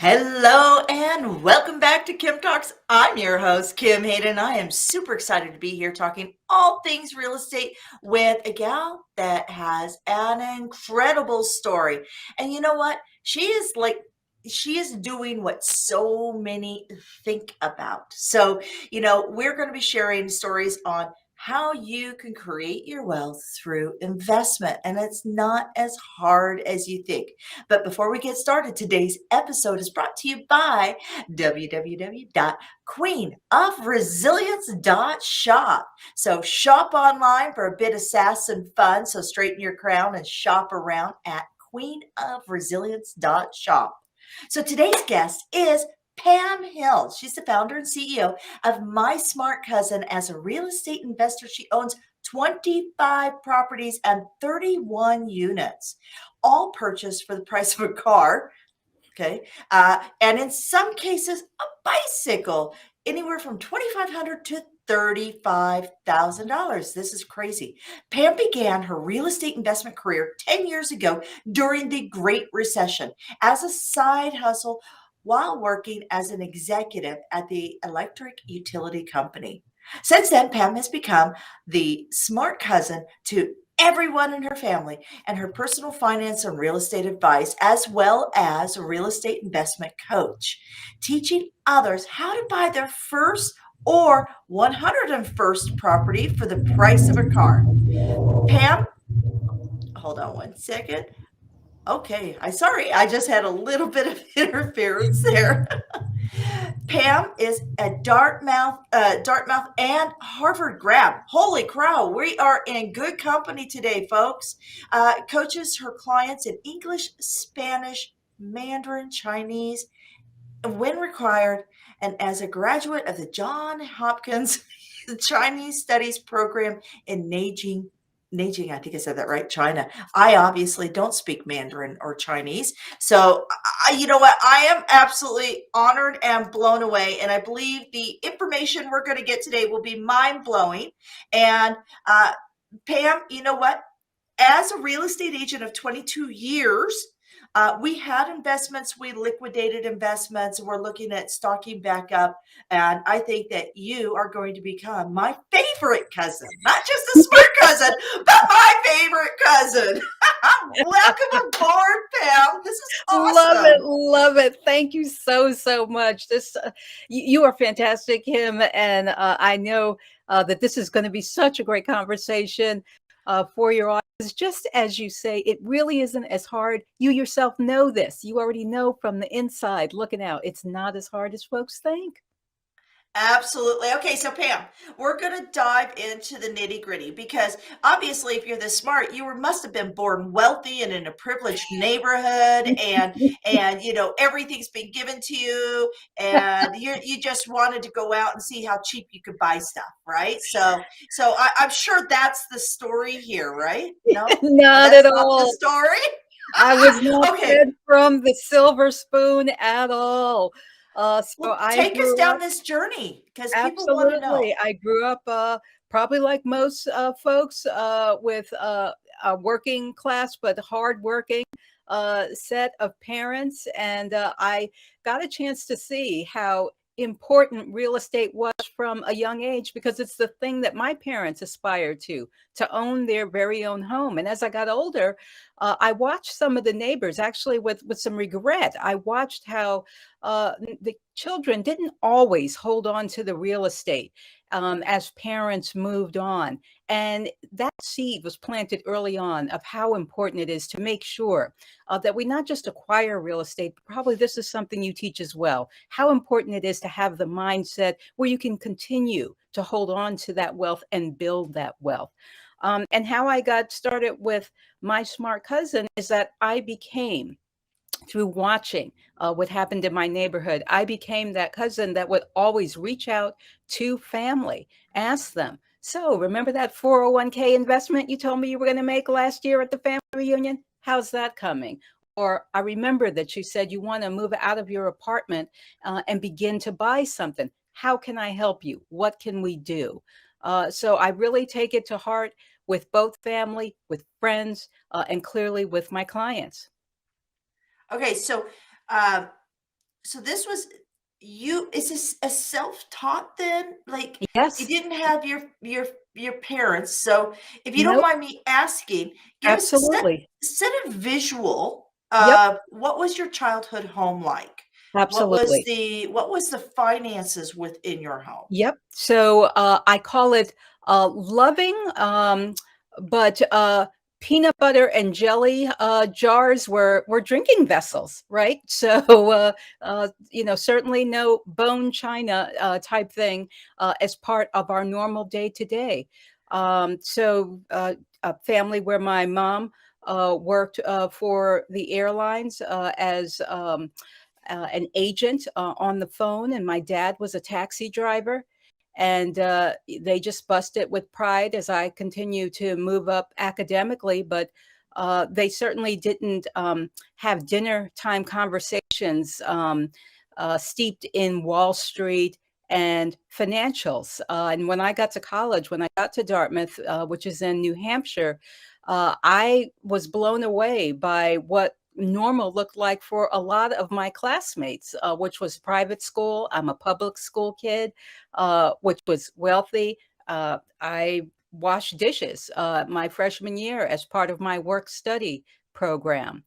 Hello and welcome back to Kim Talks. I'm your host, Kim Hayden. I am super excited to be here talking all things real estate with a gal that has an incredible story. And you know what? She is doing what so many think about. We're going to be sharing stories on how you can create your wealth through investment. And it's not as hard as you think. But before we get started, today's episode is brought to you by www.queenofresilience.shop. So shop online for a bit of sass and fun. So straighten your crown and shop around at queenofresilience.shop. So today's guest is Pam Hill. She's the founder and CEO of My Smart Cousin. As a real estate investor, she owns 25 properties and 31 units, all purchased for the price of a car. Okay. And in some cases, a bicycle, anywhere from $2,500 to $35,000. This is crazy. Pam began her real estate investment career 10 years ago during the Great Recession as a side hustle while working as an executive at the electric utility company. Since then, Pam has become the smart cousin to everyone in her family and her personal finance and real estate advice, as well as a real estate investment coach, teaching others how to buy their first or 101st property for the price of a car. Pam, hold on one second. Okay, I just had a little bit of interference there. Pam is a Dartmouth and Harvard grad. Holy crow, we are in good company today, folks. Coaches her clients in English, Spanish, Mandarin, Chinese, when required, and as a graduate of the Johns Hopkins Chinese Studies program in Nanjing, I think I said that right, China. I obviously don't speak Mandarin or Chinese. So, you know what? I am absolutely honored and blown away. And I believe the information we're going to get today will be mind blowing. And Pam, you know what? As a real estate agent of 22 years, we had investments, we liquidated investments, we're looking at stocking back up. And I think that you are going to become my favorite cousin, not just a smart cousin, but my favorite cousin. Welcome aboard, Pam. This is Love it, awesome. love it. Thank you so much. You are fantastic, Kim, and I know that this is going to be such a great conversation for your audience. Just as you say, it really isn't as hard. You yourself know this. You already know from the inside looking out. It's not as hard as folks think. Absolutely. Okay, so Pam, we're going to dive into the nitty gritty because obviously, if you're this smart, must have been born wealthy and in a privileged neighborhood, and everything's been given to you, and you just wanted to go out and see how cheap you could buy stuff, right? I'm sure that's the story here, right? No, Not at that's not the all. story. I was not Okay, fed from the silver spoon at all. So well, I take us grew down up. this journey because people want to know. Absolutely. I grew up probably like most folks with a working class, but hardworking set of parents. And I got a chance to see how important real estate was from a young age because it's the thing that my parents aspired to own their very own home. And as I got older, I watched some of the neighbors actually with some regret. I watched how the children didn't always hold on to the real estate as parents moved on. And that seed was planted early on of how important it is to make sure that we not just acquire real estate, but probably this is something you teach as well, how important it is to have the mindset where you can continue to hold on to that wealth and build that wealth. And how I got started with My Smart Cousin is that I became through watching what happened in my neighborhood, I became that cousin that would always reach out to family, ask them, so remember that 401k investment you told me you were going to make last year at the family reunion? How's that coming? Or I remember that you said you want to move out of your apartment and begin to buy something. How can I help you? What can we do? So I really take it to heart with both family, with friends, and clearly with my clients. Okay, so um, So this was is this a self-taught then? Like, you Yes, didn't have your parents, so if you don't nope, mind me asking, give us a absolutely. set of visual Yep, of what was your childhood home like? absolutely. What was the finances within your home? Yep. So I call it loving, but peanut butter and jelly jars were drinking vessels, right? So certainly no bone china type thing as part of our normal day to day. A family where my mom worked for the airlines as an agent on the phone, and my dad was a taxi driver. And they just busted with pride as I continue to move up academically. But they certainly didn't have dinner time conversations steeped in Wall Street and financials. And when I got to college, when I got to Dartmouth, which is in New Hampshire, I was blown away by what normal looked like for a lot of my classmates, which was private school. I'm a public school kid, which was wealthy. I washed dishes my freshman year as part of my work study program.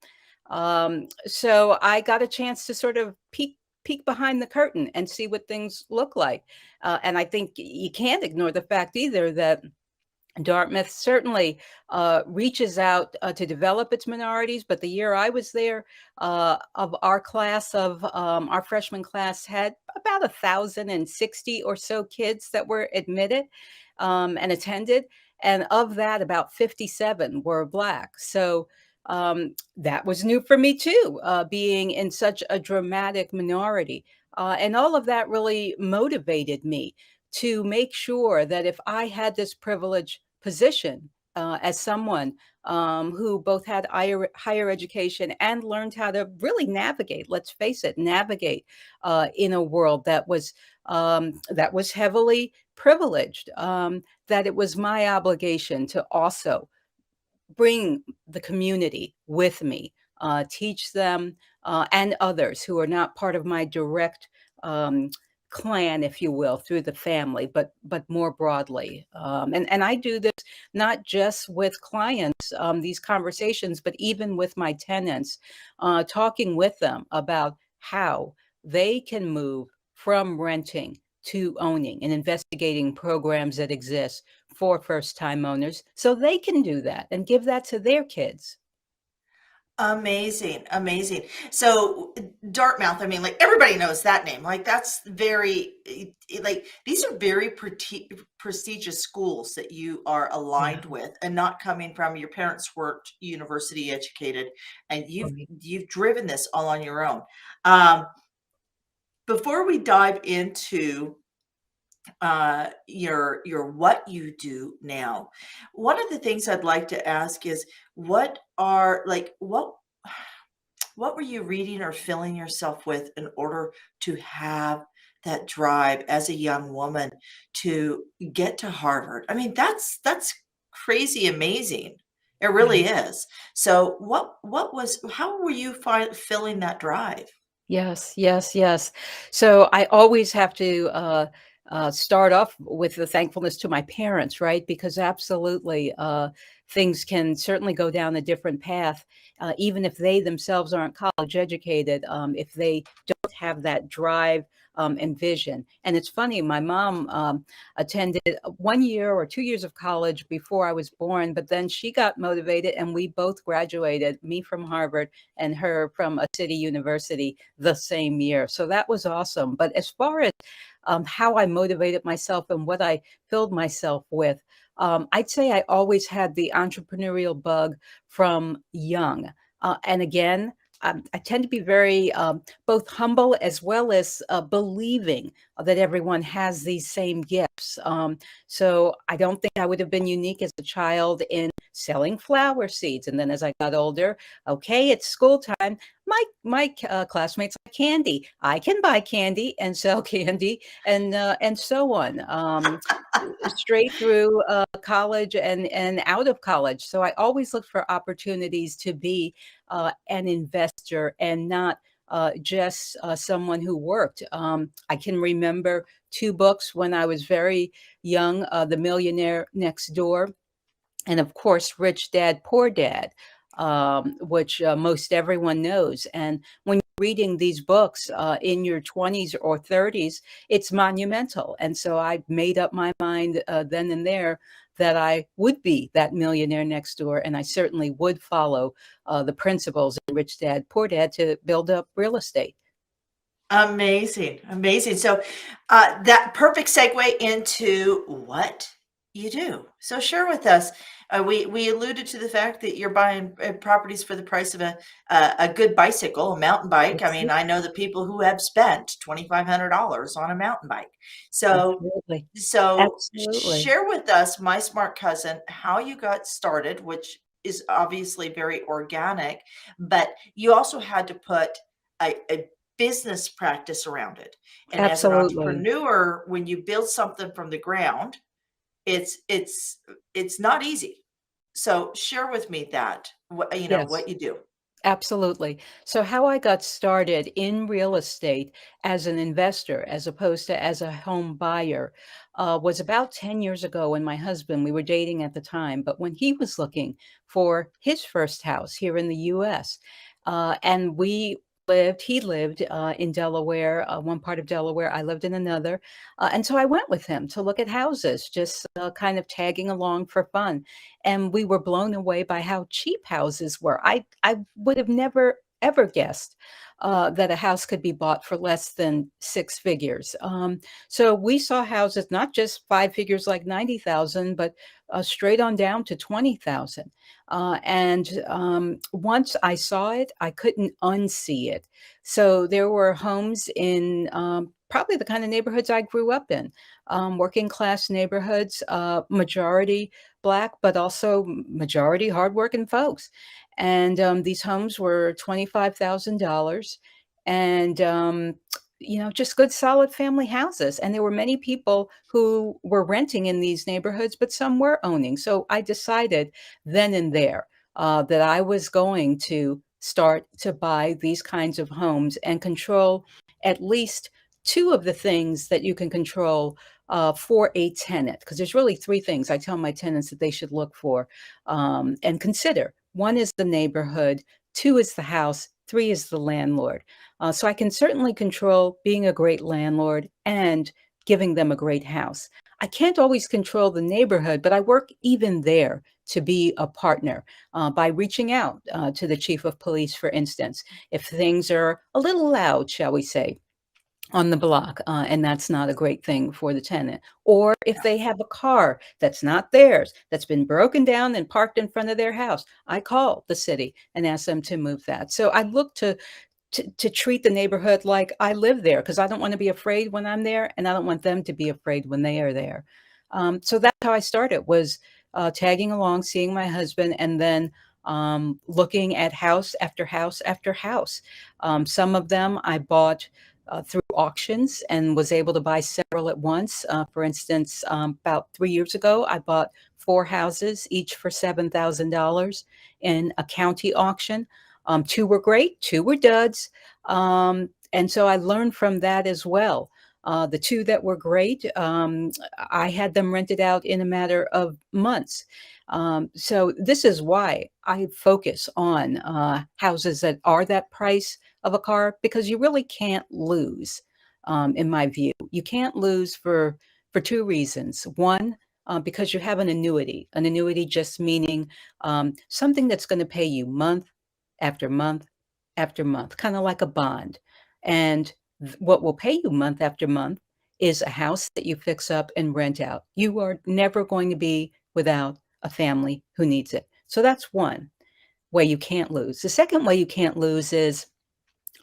So I got a chance to sort of peek behind the curtain and see what things look like. And I think you can't ignore the fact either that Dartmouth certainly reaches out to develop its minorities, but the year I was there, of our class of our freshman class had about 1,060 or so kids that were admitted and attended, and of that, about 57 were Black. So that was new for me too, being in such a dramatic minority, and all of that really motivated me to make sure that if I had this privileged position as someone who both had higher education and learned how to really navigate, let's face it, navigate in a world that was heavily privileged, that it was my obligation to also bring the community with me, teach them and others who are not part of my direct um, clan, if you will, through the family, but more broadly. And I do this not just with clients, these conversations, but even with my tenants, talking with them about how they can move from renting to owning and investigating programs that exist for first time owners so they can do that and give that to their kids. Amazing, amazing. So Dartmouth, I mean, like everybody knows that name. Like that's very, like these are very prestigious schools that you are Yeah. aligned with, and not coming from your parents worked university educated, and Right. you've driven this all on your own. Um, Before we dive into your what you do now, one of the things I'd like to ask is what were you reading or filling yourself with in order to have that drive as a young woman to get to Harvard? I mean, that's crazy amazing. It Yeah. really is. So how were you filling that drive? Yes, yes, yes. So I always have to start off with the thankfulness to my parents, right? Because absolutely, things can certainly go down a different path, even if they themselves aren't college educated, if they don't have that drive and vision. And it's funny, my mom attended 1 year or 2 years of college before I was born, but then she got motivated and we both graduated, me from Harvard and her from a city university the same year. So that was awesome. But as far as how I motivated myself and what I filled myself with, I'd say I always had the entrepreneurial bug from young. And again, I tend to be very both humble as well as believing that everyone has these same gifts. So I don't think I would have been unique as a child in selling flower seeds. And then as I got older, okay, it's school time. My classmates like candy. I can buy candy and sell candy, and so on. Straight through college and out of college. So I always look for opportunities to be an investor and not just someone who worked. I can remember two books when I was very young, The Millionaire Next Door, and of course, Rich Dad, Poor Dad, which most everyone knows. And when you're reading these books in your 20s or 30s, it's monumental. And so I made up my mind then and there that I would be that millionaire next door. And I certainly would follow the principles in Rich Dad, Poor Dad to build up real estate. Amazing, amazing. So, that perfect segue into what you do. So share with us, we alluded to the fact that you're buying, properties for the price of a good bicycle, a mountain bike. I mean, I know the people who have spent $2,500 on a mountain bike. So Absolutely. so Absolutely. share with us, my smart cousin, how you got started, which is obviously very organic, but you also had to put a business practice around it. And as an Absolutely. entrepreneur, when you build something from the ground, it's not easy. So share with me that, Yes. what you do. Absolutely. So how I got started in real estate as an investor, as opposed to as a home buyer, was about 10 years ago when my husband, we were dating at the time, but when he was looking for his first house here in the US, and he lived in Delaware, one part of Delaware, I lived in another. And so I went with him to look at houses, just kind of tagging along for fun, and we were blown away by how cheap houses were. I would have never ever guessed that a house could be bought for less than six figures. So we saw houses not just five figures like 90,000, but straight on down to 20,000. And once I saw it, I couldn't unsee it. So there were homes in probably the kind of neighborhoods I grew up in, working class neighborhoods, majority Black, but also majority hardworking folks. And these homes were $25,000 and, just good, solid family houses. And there were many people who were renting in these neighborhoods, but some were owning. So I decided then and there that I was going to start to buy these kinds of homes and control at least two of the things that you can control for a tenant, because there's really three things I tell my tenants that they should look for and consider. One is the neighborhood, two is the house, three is the landlord. So I can certainly control being a great landlord and giving them a great house. I can't always control the neighborhood, but I work even there to be a partner by reaching out to the chief of police, for instance, if things are a little loud, shall we say, on the block, and that's not a great thing for the tenant. Or if they have a car that's not theirs, that's been broken down and parked in front of their house, I call the city and ask them to move that. So I look to treat the neighborhood like I live there because I don't want to be afraid when I'm there, and I don't want them to be afraid when they are there. So that's how I started, was tagging along, seeing my husband, and then looking at house after house after house. Some of them I bought through auctions and was able to buy several at once. For instance, about 3 years ago, I bought four houses, each for $7,000 in a county auction. Two were great, two were duds. And so I learned from that as well. The two that were great, I had them rented out in a matter of months. So this is why I focus on houses that are that price of a car, because you really can't lose, in my view. You can't lose for two reasons. One, because you have an annuity just meaning something that's going to pay you month after month after month, kind of like a bond. And what will pay you month after month is a house that you fix up and rent out. You are never going to be without a family who needs it. So that's one way you can't lose. The second way you can't lose is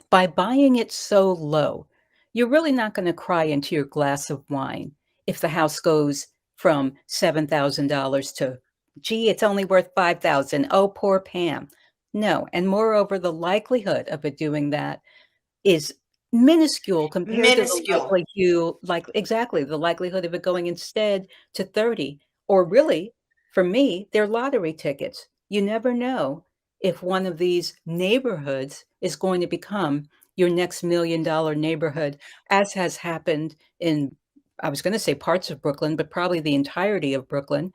by buying it so low. You're really not going to cry into your glass of wine if the house goes from $7,000 to, gee, it's only worth 5,000. Oh, poor Pam. No, and moreover, the likelihood of it doing that is minuscule compared to the Minuscule. exactly, the likelihood of it going instead to 30, or really, for me, they're lottery tickets. You never know if one of these neighborhoods is going to become your next $1 million neighborhood, as has happened in, I was going to say parts of Brooklyn, but probably the entirety of Brooklyn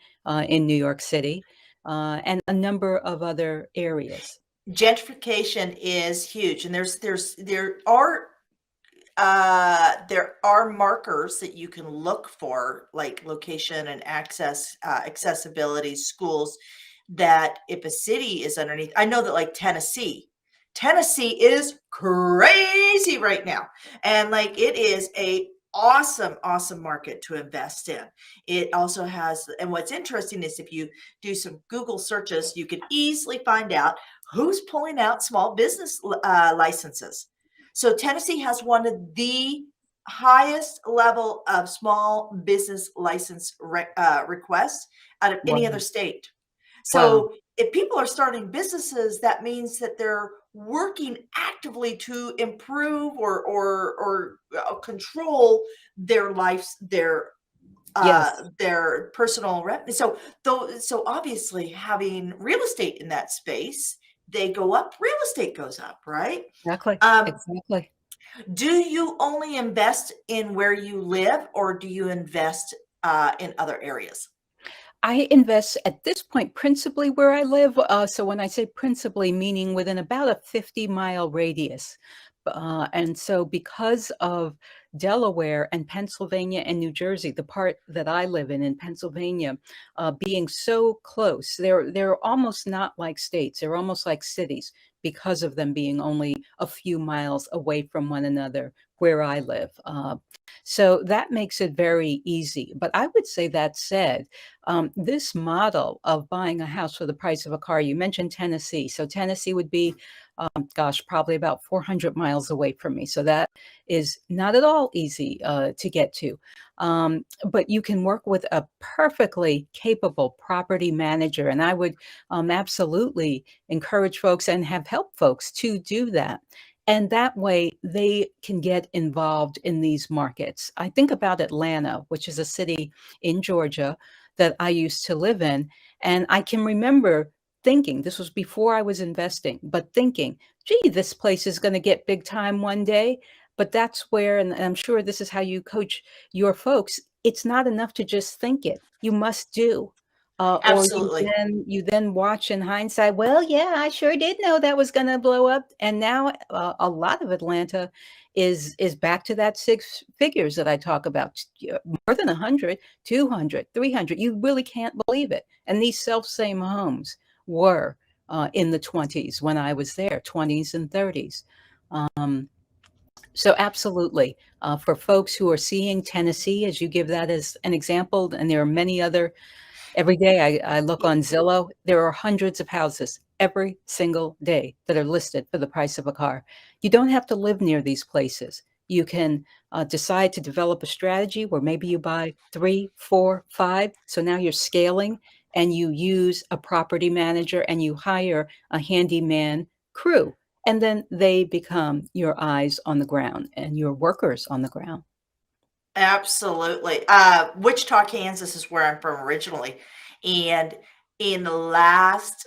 in New York City and a number of other areas. Gentrification is huge, and there are markers that you can look for, like location and accessibility, schools, that if a city is underneath. I know that, like Tennessee is crazy right now, and like it is a awesome market to invest in. It also has, and what's interesting is if you do some Google searches, you can easily find out who's pulling out small business licenses. So Tennessee has one of the highest level of small business license requests out of any other Wow. state. Wow. So if people are starting businesses, that means that they're working actively to improve or control their lives, Yes, their personal revenue. So obviously having real estate in that space, they go up, real estate goes up, right? exactly. Um, Exactly. do you only invest in where you live, or do you invest in other areas? I invest at this point principally where I live. So when I say principally, meaning within about a 50-mile radius. And so because of Delaware and Pennsylvania and New Jersey, the part that I live in Pennsylvania, being so close, they're almost not like states. They're almost like cities because of them being only a few miles away from one another where I live. So that makes it very easy. But I would say that said, this model of buying a house for the price of a car, you mentioned Tennessee. So Tennessee would be, gosh, probably about 400 miles away from me. So that is not at all easy to get to. But you can work with a perfectly capable property manager. And I would absolutely encourage folks and have helped folks to do that. And that way they can get involved in these markets. I think about Atlanta, which is a city in Georgia that I used to live in. And I can remember thinking, this was before I was investing, but thinking, gee, this place is going to get big time one day. But that's where, and I'm sure this is how you coach your folks, it's not enough to just think it. You must do. Or Absolutely. you then watch in hindsight, well, yeah, I sure did know that was going to blow up. And now a lot of Atlanta is back to that six figures that I talk about, more than 100, 200, 300. You really can't believe it. And these self same homes were in the 20s when I was there, 20s and 30s. Um, so absolutely, for folks who are seeing Tennessee, as you give that as an example, and there are many other. Every day I look on Zillow, there are hundreds of houses every single day that are listed for the price of a car. You don't have to live near these places. You can decide to develop a strategy where maybe you buy 3, 4, 5. So now you're scaling and you use a property manager and you hire a handyman crew. And then they become your eyes on the ground and your workers on the ground. Absolutely. Wichita, Kansas is where I'm from originally. And in the last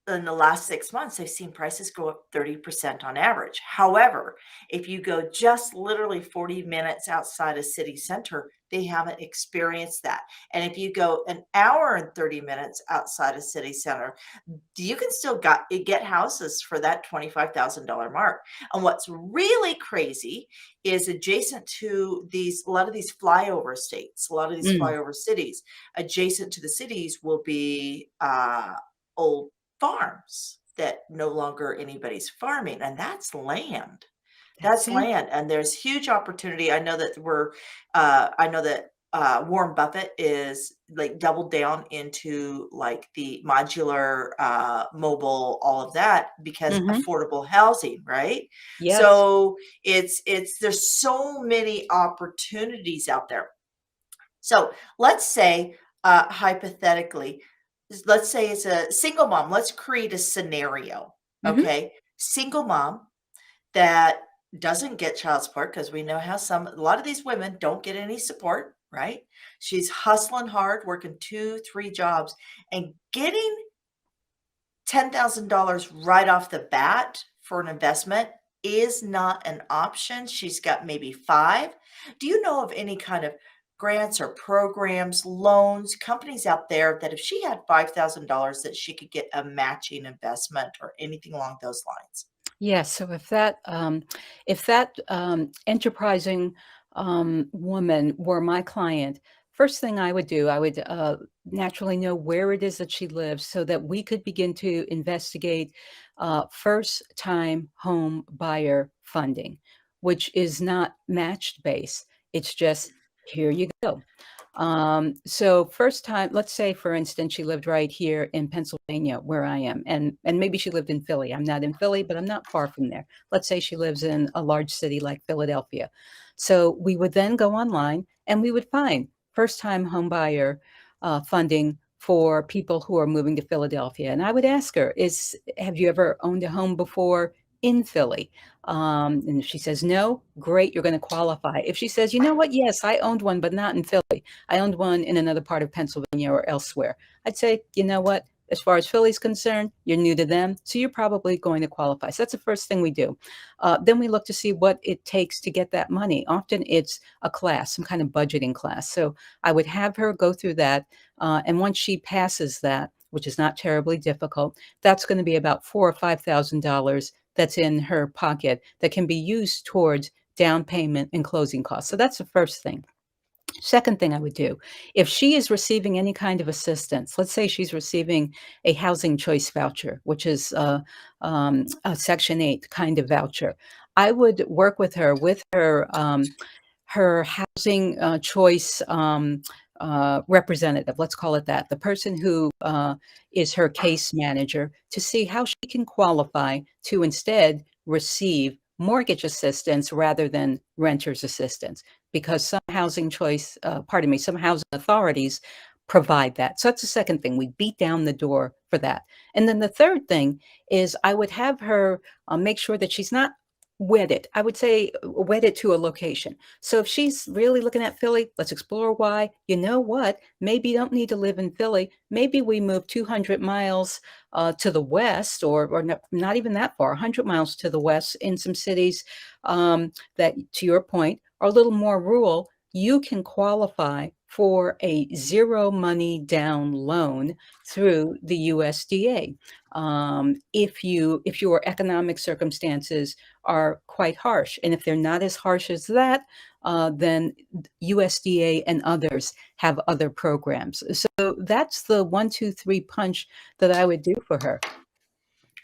in the last 6 months, I've seen prices go up 30% on average. However, if you go just literally 40 minutes outside a city center, they haven't experienced that. And if you go an hour and 30 minutes outside a city center, you can still get houses for that $25,000 mark. And what's really crazy is adjacent to a lot of these flyover states, a lot of these Mm, flyover cities, adjacent to the cities will be old farms that no longer anybody's farming, and that's land. that's That's it. land, and there's huge opportunity. I know that Warren Buffett is like doubled down into like the modular, mobile, all of that because Hmm. affordable housing, right? Yes. So there's so many opportunities out there. So let's say, hypothetically, let's say it's a single mom. Let's create a scenario. Hmm. Okay. Single mom that doesn't get child support because we know how a lot of these women don't get any support, right? She's hustling hard, working 2, 3 jobs and getting $10,000 right off the bat for an investment. is not an option. She's got maybe 5. Do you know of any kind of grants or programs, loans, companies out there that if she had $5,000 that she could get a matching investment or anything along those lines? Yes, so if that enterprising woman were my client, first thing I would do, I would naturally know where it is that she lives so that we could begin to investigate first-time home buyer funding, which is not matched base. It's just here you go. So first time, let's say for instance, she lived right here in Pennsylvania where I am, and maybe she lived in Philly. I'm not in Philly, but I'm not far from there. Let's say she lives in a large city like Philadelphia. So we would then go online and we would find first time home buyer funding for people who are moving to Philadelphia. And I would ask her, have you ever owned a home before in Philly? And if she says no, great, you're going to qualify. If she says, you know what, yes, I owned one, but not in Philly. I owned one in another part of Pennsylvania or elsewhere. I'd say, you know what? As far as Philly's concerned, you're new to them, so you're probably going to qualify. So that's the first thing we do. Then we look to see what it takes to get that money. Often it's a class, some kind of budgeting class. So I would have her go through that. And once she passes that, which is not terribly difficult, that's going to be about $4,000 or $5,000 that's in her pocket that can be used towards down payment and closing costs. So that's the first thing. Second thing I would do, if she is receiving any kind of assistance, let's say she's receiving a housing choice voucher, which is a Section 8 kind of voucher, I would work with her housing choice representative, let's call it that, the person who is her case manager, to see how she can qualify to instead receive mortgage assistance rather than renter's assistance, because some housing authorities provide that. So that's the second thing. We beat down the door for that. And then the third thing is I would have her make sure that she's not wedded. I would say wedded to a location. So if she's really looking at Philly, let's explore why. You know what? Maybe you don't need to live in Philly. Maybe we move 200 miles to the west, or not even that far, 100 miles to the west in some cities that, to your point, are a little more rural. You can qualify for a zero money down loan through the USDA. If your economic circumstances are quite harsh, and if they're not as harsh as that, then USDA and others have other programs. So that's the 1, 2, 3 punch that I would do for her.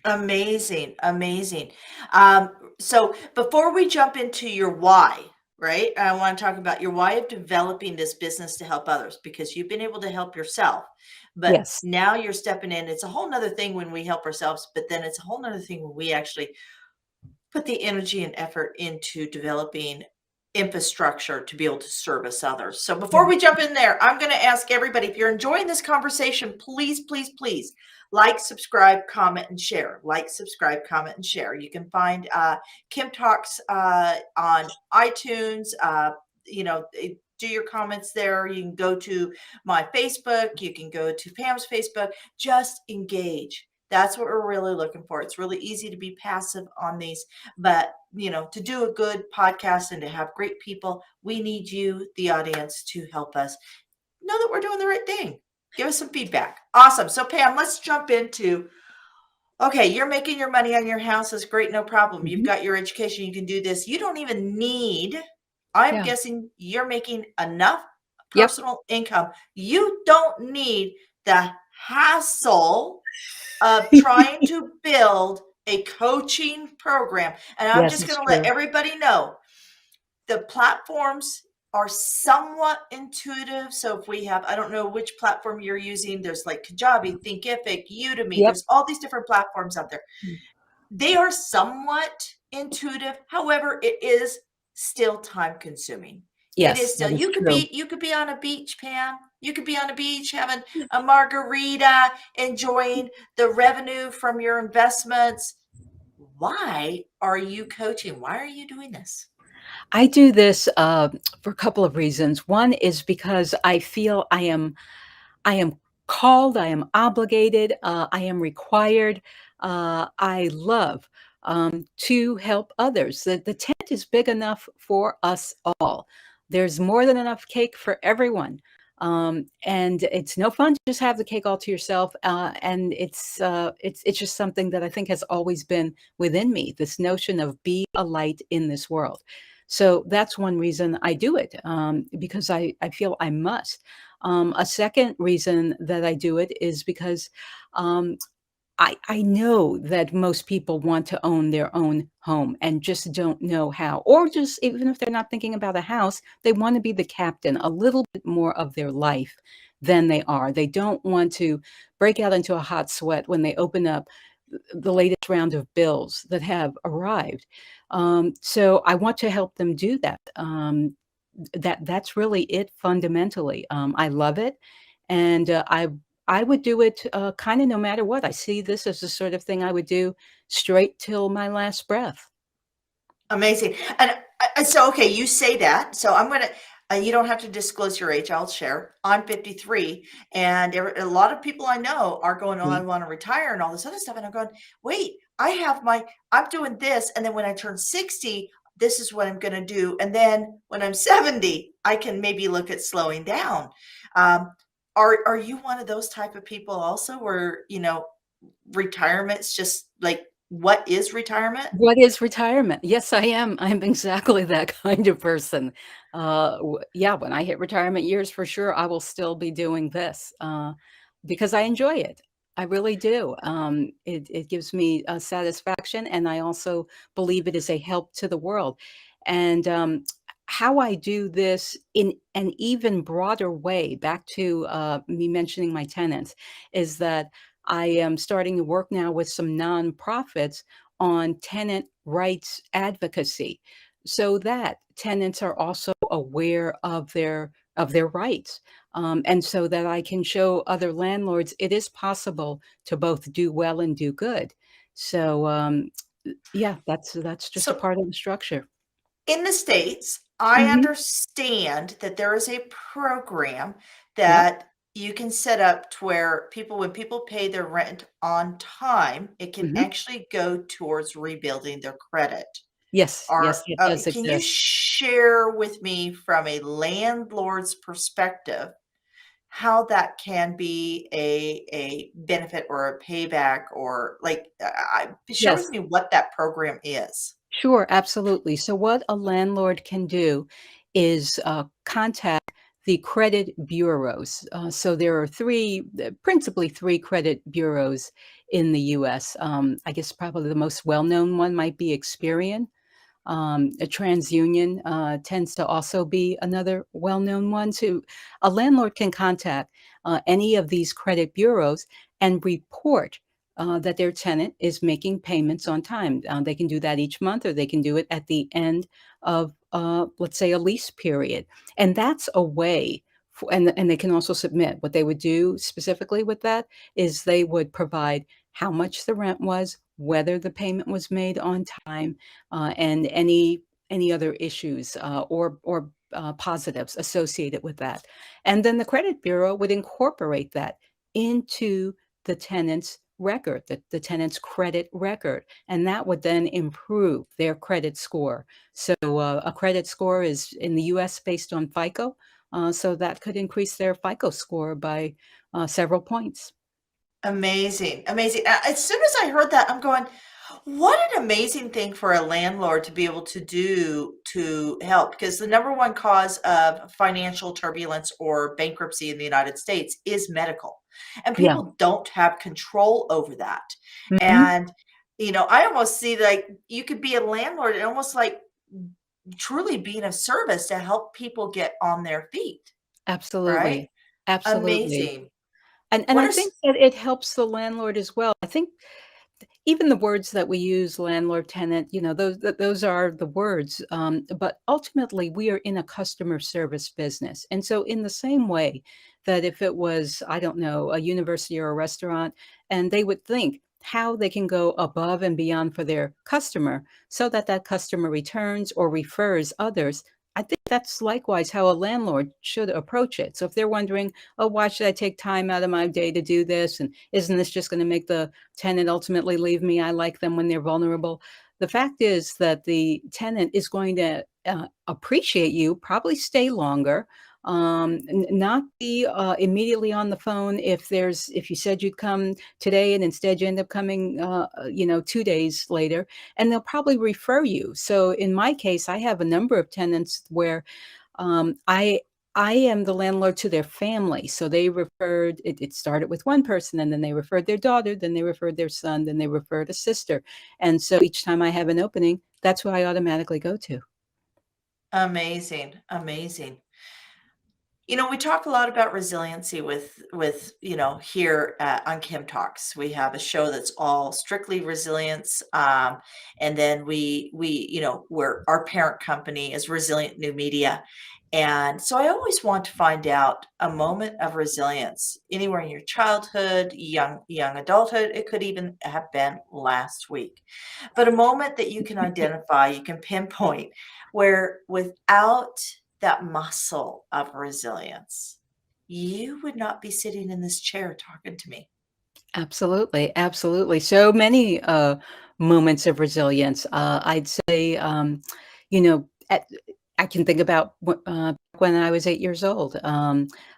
Amazing, amazing. Um, so before we jump into your why, right? I want to talk about your why of developing this business to help others because you've been able to help yourself, but Yes. now you're stepping in. It's a whole nother thing when we help ourselves, but then it's a whole nother thing when we actually put the energy and effort into developing infrastructure to be able to service others. So before we jump in there, I'm going to ask everybody, if you're enjoying this conversation, please, please, please like, subscribe, comment, and share. Like, subscribe, comment, and share. You can find Kim Talks on iTunes. Do your comments there. You can go to my Facebook. You can go to Pam's Facebook. Just engage. That's what we're really looking for. It's really easy to be passive on these, but to do a good podcast and to have great people, we need you, the audience, to help us know that we're doing the right thing. Give us some feedback. Awesome. So Pam, let's jump into, okay, you're making your money on your house. That's great. No problem. You've Mhm. got your education. You can do this. You don't even need, I'm Yeah. guessing you're making enough Yep. personal income. You don't need the hassle of trying to build a coaching program. And I'm Yes, just it's going to let true. everybody know the platforms are somewhat intuitive. So if we have, I don't know which platform you're using, there's like Kajabi, Thinkific, Udemy, Yep. there's all these different platforms out there. They are somewhat intuitive. However, it is still time consuming. It is Yes, still, that is true. you could be on a beach, Pam. You could be on a beach having a margarita, enjoying the revenue from your investments. Why are you coaching? Why are you doing this? I do this for a couple of reasons. One is because I feel I am called, I am obligated, I am required. I love to help others. The tent is big enough for us all. There's more than enough cake for everyone. And it's no fun to just have the cake all to yourself. And it's just something that I think has always been within me. This notion of be a light in this world. So that's one reason I do it, because I feel I must. A second reason that I do it is because um, I know that most people want to own their own home and just don't know how, or just even if they're not thinking about a house, they want to be the captain a little bit more of their life than they are. They don't want to break out into a hot sweat when they open up the latest round of bills that have arrived. So I want to help them do that. That's really it fundamentally. I love it, and I would do it kind of no matter what. I see this as the sort of thing I would do straight till my last breath. Amazing. And so, okay, you say that. So I'm going to, you don't have to disclose your age. I'll share. I'm 53. And a lot of people I know are going, oh, I Mm. want to retire and all this other stuff. And I'm going, wait, I'm doing this. And then when I turn 60, this is what I'm going to do. And then when I'm 70, I can maybe look at slowing down. Um, are you one of those type of people also where, retirement's just like, what is retirement? What is retirement? Yes, I am. I'm exactly that kind of person. Yeah, when I hit retirement years, for sure, I will still be doing this because I enjoy it. I really do. It gives me satisfaction, and I also believe it is a help to the world. And how I do this in an even broader way, back to me mentioning my tenants, is that I am starting to work now with some nonprofits on tenant rights advocacy so that tenants are also aware of their rights, and so that I can show other landlords it is possible to both do well and do good. So yeah, that's just a So part of the structure. in the States, I Hmm. understand that there is a program Yep. that you can set up to where when people pay their rent on time, it can Hmm. actually go towards rebuilding their credit. Yes, yes, it does Can you exist. share with me from a landlord's perspective how that can be a benefit or a payback or like, share with Yes. me what that program is? Sure, absolutely. So what a landlord can do is contact the credit bureaus. So there are principally three credit bureaus in the U.S. I guess probably the most well-known one might be Experian. A TransUnion tends to also be another well-known one. So a landlord can contact any of these credit bureaus and report that their tenant is making payments on time. They can do that each month, or they can do it at the end of, let's say, a lease period. And that's a way. And they can also submit. What they would do specifically with that is they would provide how much the rent was, whether the payment was made on time, and any other issues or positives associated with that. And then the credit bureau would incorporate that into the tenant's record, the tenant's credit record, and that would then improve their credit score. So a credit score is in the U.S. based on FICO, so that could increase their FICO score by several points. Amazing, amazing. As soon as I heard that, I'm going, what an amazing thing for a landlord to be able to do to help. Because the number one cause of financial turbulence or bankruptcy in the United States is medical. And Yeah. people don't have control over that. Mhm. And, I almost see like you could be a landlord and almost like truly being of service to help people get on their feet, right? Absolutely. Absolutely. Amazing. And What I are think that it helps the landlord as well. I think even the words that we use, landlord, tenant, those are the words. But ultimately, we are in a customer service business. And so, in the same way that if it was, I don't know, a university or a restaurant, and they would think how they can go above and beyond for their customer so that that customer returns or refers others, I think that's likewise how a landlord should approach it. So if they're wondering, oh, why should I take time out of my day to do this? And isn't this just going to make the tenant ultimately leave me? I like them when they're vulnerable. The fact is that the tenant is going to appreciate you, probably stay longer, not be immediately on the phone if you said you'd come today and instead you end up coming 2 days later, and they'll probably refer you. So in my case, I have a number of tenants where um, I I am the landlord to their family. So they referred it started with one person, and then they referred their daughter, then they referred their son, then they referred a sister. And so each time I have an opening, that's who I automatically go to. Amazing, amazing. We talk a lot about resiliency with here on Kim Talks. We have a show that's all strictly resilience, and then where our parent company is Resilient New Media, and so I always want to find out a moment of resilience anywhere in your childhood, young adulthood. It could even have been last week, but a moment that you can identify, you can pinpoint, where without that muscle of resilience, you would not be sitting in this chair talking to me. Absolutely, absolutely. So many moments of resilience. I'd say, you know, at, I can think about when I was 8 years old.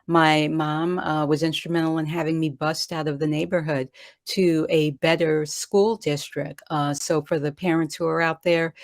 My mom was instrumental in having me bust out of the neighborhood to a better school district. So for the parents who are out there,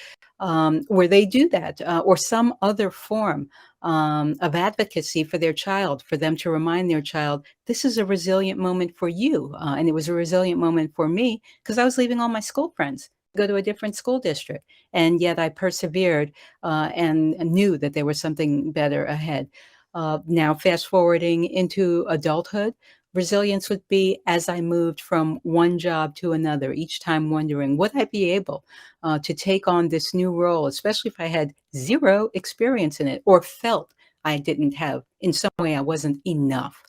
where they do that, or some other form of advocacy for their child, for them to remind their child, this is a resilient moment for you. And it was a resilient moment for me because I was leaving all my school friends to go to a different school district. And yet I persevered and knew that there was something better ahead. Now, fast forwarding into adulthood, resilience would be as I moved from one job to another, each time wondering, would I be able to take on this new role, especially if I had zero experience in it or felt I didn't have, in some way, I wasn't enough.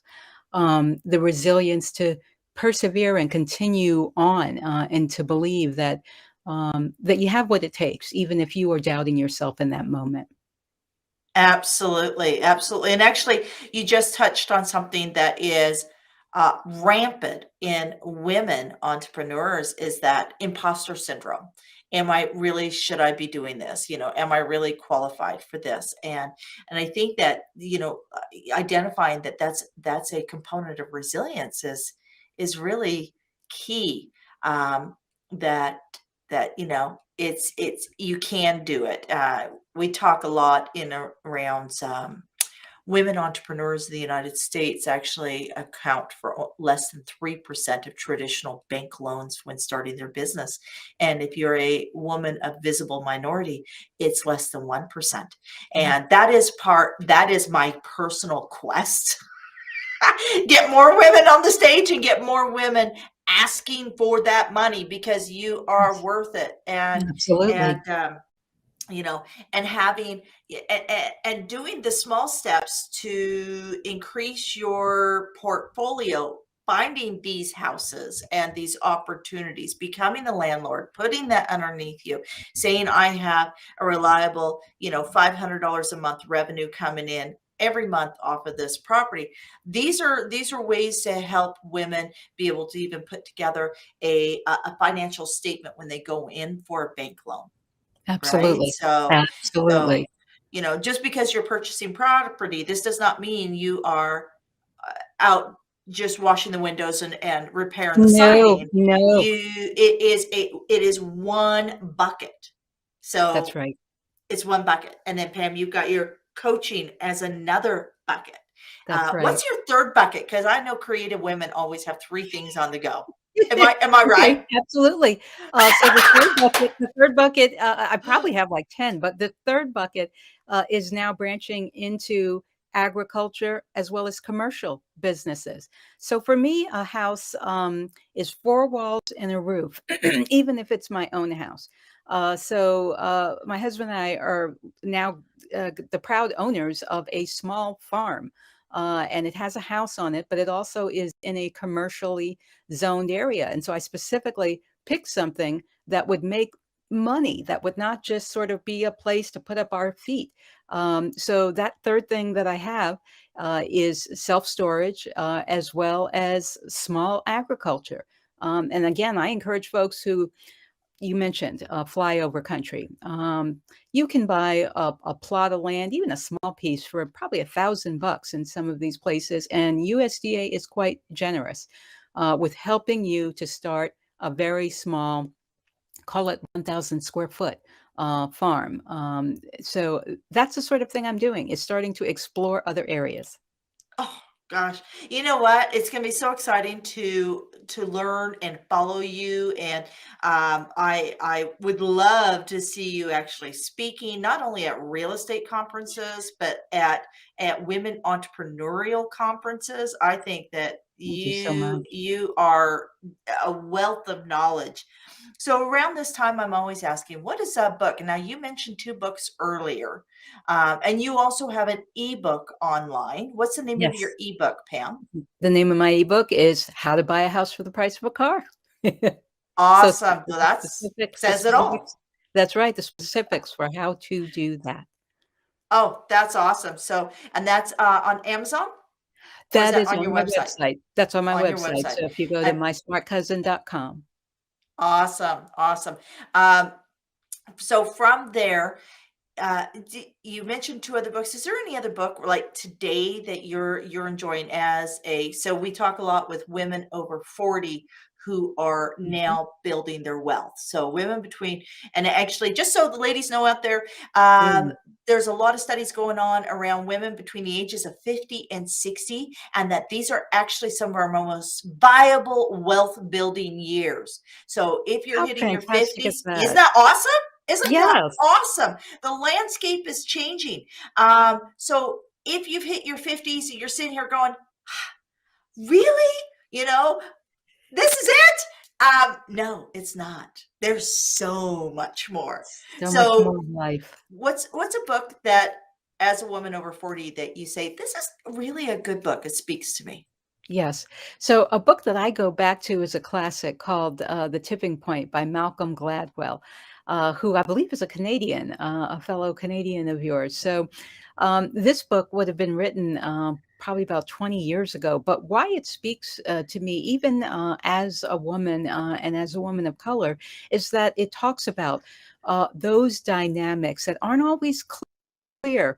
The resilience to persevere and continue on, and to believe that you have what it takes, even if you are doubting yourself in that moment. Absolutely, absolutely. And actually, you just touched on something that is rampant in women entrepreneurs is that imposter syndrome. Should I be doing this? Am I really qualified for this? And I think that, identifying that that's a component of resilience is really key. That it's you can do it. We talk a lot in around women entrepreneurs in the United States actually account for less than 3% of traditional bank loans when starting their business. And if you're a woman of visible minority, it's less than 1%. Yeah, And that is my personal quest. Get more women on the stage and get more women asking for that money because you are yes, worth it. And absolutely. you know and having and doing the small steps to increase your portfolio, finding these houses and these opportunities, becoming the landlord, putting that underneath you, saying I have a reliable $500 a month revenue coming in every month off of this property. These are ways to help women be able to even put together a financial statement when they go in for a bank loan. Right? Absolutely. So, Absolutely. just because you're purchasing property, this does not mean you are out just washing the windows and repairing the No, siding. no, It is one bucket. that's So right. it's one bucket. And then Pam, you've got your coaching as another bucket. That's right. What's your third bucket? Because I know creative women always have three things on the go. Am I Okay, right? absolutely. So the third bucket, I probably have like 10, but the third bucket is now branching into agriculture as well as commercial businesses. So for me, a house is four walls and a roof, even if it's my own house. So my husband and I are now the proud owners of a small farm. And it has a house on it, but it also is in a commercially zoned area. And so I specifically picked something that would make money, that would not just sort of be a place to put up our feet. So that third thing that I have is self-storage, as well as small agriculture. And again, I encourage folks who, you mentioned flyover country. You can buy a plot of land, even a small piece, for probably $1,000 in some of these places, and USDA is quite generous with helping you to start a very small, call it 1,000 square foot farm. So that's the sort of thing I'm doing, is starting to explore other areas. Oh gosh. You know what? It's going to be so exciting to learn and follow you, and I would love to see you actually speaking not only at real estate conferences but at women entrepreneurial conferences. I think that Thank you so you much. you are a wealth of knowledge. So around this time, I'm always asking, what is a book? Now, you mentioned two books earlier, and you also have an ebook online. What's the name of your Yes. ebook, Pam? The name of my ebook is How to Buy a House for the Price of a Car. So Awesome. So that's the says it all. specifics. That's right, the specifics for how to do that. Oh, that's awesome. So, and that's on Amazon, or is That that is on your on my website? website. That's on my On your website. website. So if you go to And mysmartcousin.com. awesome, awesome. Um, so from there, you mentioned two other books. Is there any other book like today that you're enjoying as a, so we talk a lot with women over 40 who are Mhm. now building their wealth. So women between, and actually just so the ladies know out there, Mm. there's a lot of studies going on around women between the ages of 50 and 60, and that these are actually some of our most viable wealth building years. So if you're How hitting your fantastic is 50s, isn't that? that awesome? Isn't that Yes. awesome? The landscape is changing. So if you've hit your 50s and you're sitting here going, really? You know, this is it? No, it's not. There's so much more. So much So more of life. what's a book that as a woman over 40 that you say, this is really a good book. It speaks to me. Yes. So a book that I go back to is a classic called The Tipping Point by Malcolm Gladwell, who I believe is a Canadian, a fellow Canadian of yours. So this book would have been written probably about 20 years ago, but why it speaks to me, even as a woman and as a woman of color, is that it talks about those dynamics that aren't always clear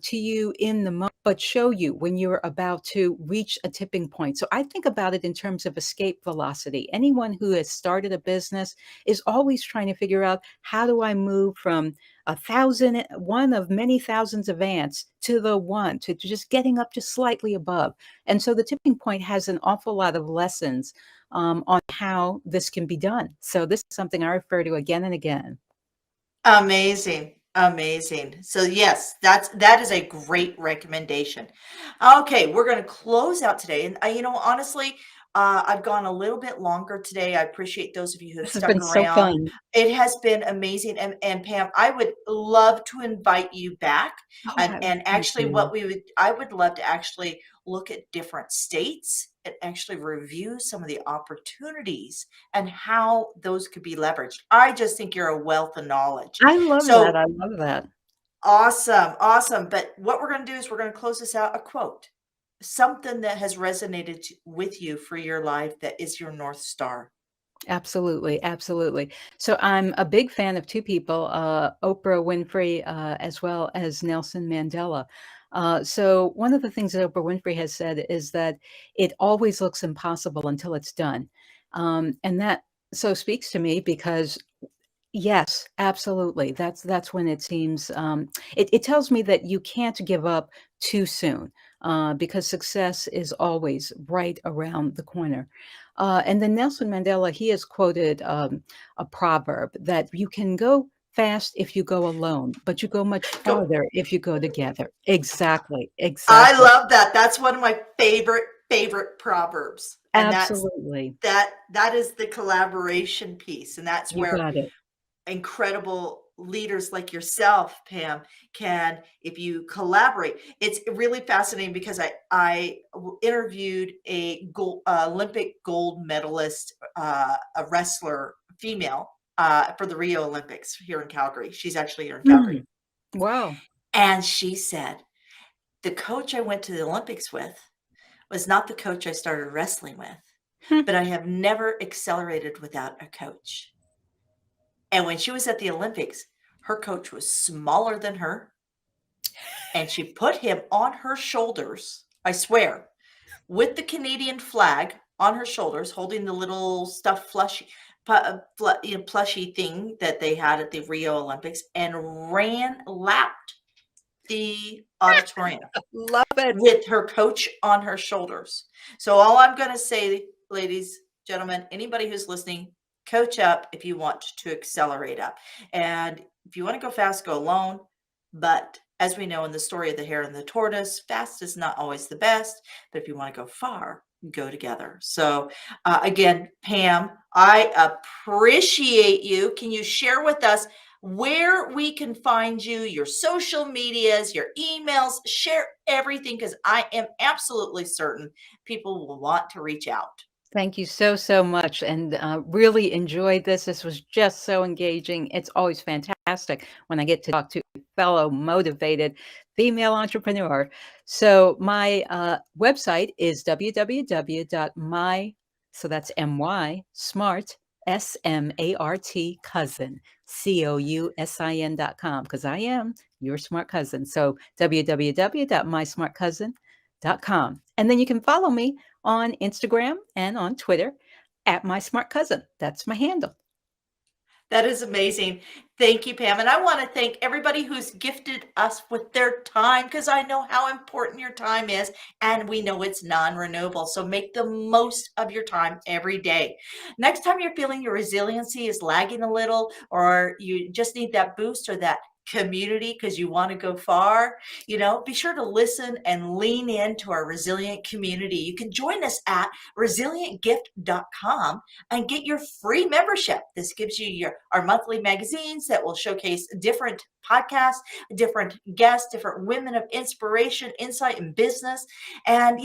to you in the moment, but show you when you're about to reach a tipping point. So I think about it in terms of escape velocity. Anyone who has started a business is always trying to figure out, how do I move from one of many thousands of ants to the one, to just getting up just slightly above. And so the tipping point has an awful lot of lessons on how this can be done. So this is something I refer to again and again. Amazing. Amazing. So yes, that is a great recommendation. Okay, we're going to close out today. And honestly, I've gone a little bit longer today. I appreciate those of you who have This has stuck been so around. fun. It has been amazing. And Pam, I would love to invite you back. Oh, And thank actually you. I would love to actually look at different states and actually review some of the opportunities and how those could be leveraged. I just think you're a wealth of knowledge. I love that, So I love that. awesome, awesome. But what we're going to do is we're going to close this out. A quote, something that has resonated with you for your life that is your North Star. Absolutely, absolutely. So I'm a big fan of two people, Oprah Winfrey, as well as Nelson Mandela. So one of the things that Oprah Winfrey has said is that it always looks impossible until it's done. And that so speaks to me because yes, absolutely. That's when it seems it tells me that you can't give up too soon because success is always right around the corner. And then Nelson Mandela, he has quoted a proverb that you can go fast if you go alone, but you go much Go. farther if you go together. Exactly, I exactly, love that. That's one of my favorite proverbs. And absolutely. that is the collaboration piece. And that's You where got it. incredible leaders like yourself, Pam, can, if you collaborate. It's really fascinating because I interviewed a Olympic gold medalist, a wrestler, female. for the Rio Olympics here in Calgary. She's actually here in Calgary. Mm. Wow. And she said, the coach I went to the Olympics with was not the coach I started wrestling with, Hmm. but I have never accelerated without a coach. And when she was at the Olympics, her coach was smaller than her, and she put him on her shoulders, I swear, with the Canadian flag on her shoulders, holding the little stuffed plushy thing that they had at the Rio Olympics, and lapped the auditorium Love it. with her coach on her shoulders. So all I'm going to say, ladies, gentlemen, anybody who's listening, coach up if you want to accelerate up. And if you want to go fast, go alone. But as we know in the story of the hare and the tortoise, fast is not always the best. But if you want to go far, go together. So again, Pam, I appreciate you. Can you share with us where we can find you, your social medias, your emails, share everything, because I am absolutely certain people will want to reach out. Thank you so, so much, and really enjoyed this. This was just so engaging. It's always fantastic when I get to talk to a fellow motivated female entrepreneur. So my website is www.my, so that's my smart, SMART cousin, COUSIN.com, because I am your smart cousin. So www.mysmartcousin.com. And then you can follow me on Instagram and on Twitter at my smart cousin. That's my handle. That is amazing. Thank you, Pam. And I want to thank everybody who's gifted us with their time, because I know how important your time is, and we know it's non-renewable. So make the most of your time every day. Next time you're feeling your resiliency is lagging a little, or you just need that boost or that community because you want to go far, be sure to listen and lean into our resilient community. You can join us at resilientgift.com and get your free membership. This gives you our monthly magazines that will showcase different podcasts, different guests, different women of inspiration, insight, and business, and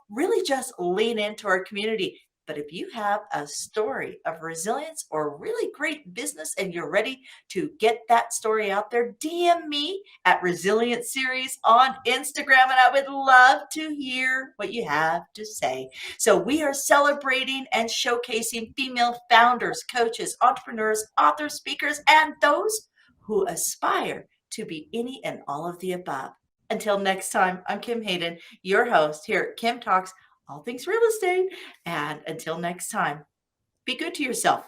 really just lean into our community. But if you have a story of resilience or really great business and you're ready to get that story out there, DM me at Resilient Series on Instagram, and I would love to hear what you have to say. So we are celebrating and showcasing female founders, coaches, entrepreneurs, authors, speakers, and those who aspire to be any and all of the above. Until next time, I'm Kim Hayden, your host here at Kim Talks All Things Real Estate. And until next time, be good to yourself.